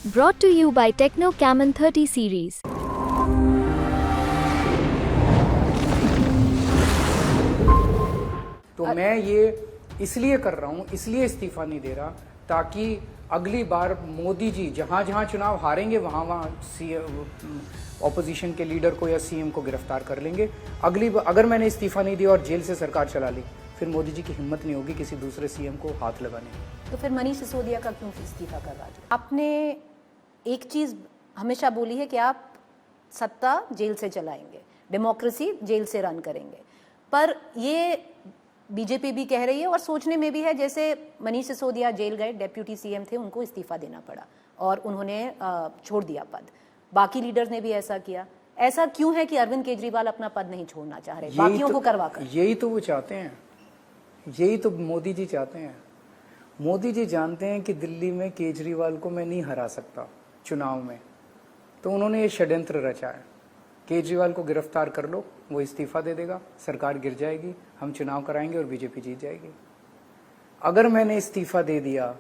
Brought to you by Techno Camon 30 series. तो मैं ये इसलिए कर रहा हूँ, इसलिए इस्तीफा नहीं दे रहा ताकि अगली बार मोदी जी जहाँ जहाँ चुनाव हारेंगे वहाँ वहाँ ऑपोजिशन के लीडर को या सीएम को गिरफ्तार कर लेंगे। अगली बार अगर मैंने इस्तीफा नहीं दिया और जेल से सरकार चला ली, फिर मोदी जी की हिम्मत नहीं होगी किसी दूसरे सीएम को हाथ लगाने की। तो फिर मनीष सिसोदिया का क्यों इस्तीफा करवा दिया? आपने एक चीज़ हमेशा बोली है कि आप सत्ता जेल से चलाएंगे, डेमोक्रेसी जेल से रन करेंगे, पर ये बीजेपी भी कह रही है और सोचने में भी है जैसे मनीष सिसोदिया जेल गए, डेप्यूटी सीएम थे, उनको इस्तीफा देना पड़ा और उन्होंने छोड़ दिया पद। बाकी लीडर्स ने भी ऐसा किया। ऐसा क्यों है कि अरविंद केजरीवाल अपना पद नहीं छोड़ना चाह रहे, बाकियों को करवा कर? यही तो वो चाहते हैं, यही तो मोदी जी चाहते हैं। मोदी जी जानते हैं कि दिल्ली में केजरीवाल को मैं नहीं हरा सकता चुनाव में, तो उन्होंने ये षड्यंत्र रचा है। केजरीवाल को गिरफ्तार कर लो, वो इस्तीफा दे देगा, सरकार गिर जाएगी, हम चुनाव कराएंगे और बीजेपी जीत जाएगी। अगर मैंने इस्तीफा दे दिया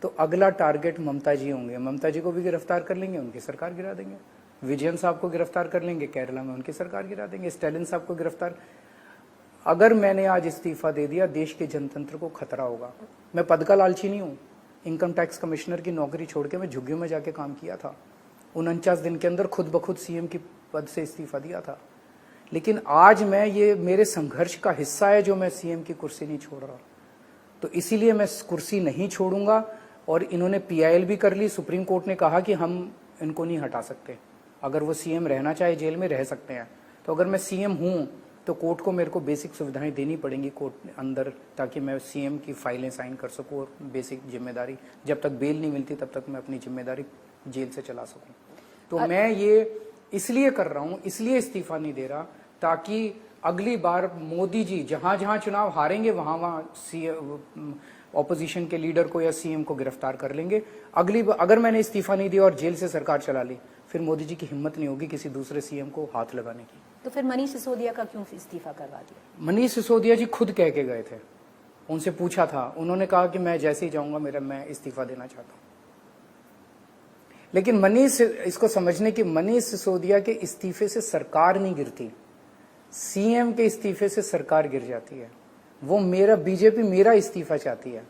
तो अगला टारगेट ममता जी होंगे, ममता जी को भी गिरफ्तार कर लेंगे, उनकी सरकार गिरा देंगे। विजयन साहब को गिरफ्तार कर लेंगे, केरला में उनकी सरकार गिरा देंगे। स्टालिन साहब को गिरफ्तार। अगर मैंने आज इस्तीफा दे दिया, देश के जनतंत्र को खतरा होगा। मैं पद का लालची नहीं हूं। इनकम टैक्स कमिश्नर की नौकरी छोड़ के मैं झुग्गियों में जाके काम किया था। 49 दिन के अंदर खुद ब खुद सीएम की पद से इस्तीफा दिया था। लेकिन आज मैं, ये मेरे संघर्ष का हिस्सा है जो मैं सीएम की कुर्सी नहीं छोड़ रहा, तो इसीलिए मैं कुर्सी नहीं छोड़ूंगा। और इन्होंने पीआईएल भी कर ली। सुप्रीम कोर्ट ने कहा कि हम इनको नहीं हटा सकते, अगर वो सीएम रहना चाहे जेल में रह सकते हैं। तो अगर मैं सीएम हूं तो कोर्ट को मेरे को बेसिक सुविधाएं देनी पड़ेंगी कोर्ट अंदर, ताकि मैं सीएम की फाइलें साइन कर सकूं और बेसिक जिम्मेदारी, जब तक बेल नहीं मिलती तब तक मैं अपनी जिम्मेदारी जेल से चला सकूं। तो मैं ये इसलिए कर रहा हूं, इसलिए इस्तीफा नहीं दे रहा ताकि अगली बार मोदी जी जहां जहां चुनाव हारेंगे वहां वहां ऑपोजिशन के लीडर को या सीएम को गिरफ्तार कर लेंगे। अगली बार अगर मैंने इस्तीफा नहीं दिया और जेल से सरकार चला ली, फिर मोदी जी की हिम्मत नहीं होगी किसी दूसरे सीएम को हाथ लगाने की। तो फिर मनीष सिसोदिया का क्यों इस्तीफा करवा दिया? मनीष सिसोदिया जी खुद कह के गए थे, उनसे पूछा था, उन्होंने कहा कि मैं जैसे ही जाऊंगा मैं इस्तीफा देना चाहता हूं। लेकिन मनीष, इसको समझने की, मनीष सिसोदिया के इस्तीफे से सरकार नहीं गिरती, सीएम के इस्तीफे से सरकार गिर जाती है। वो बीजेपी मेरा इस्तीफा चाहती है।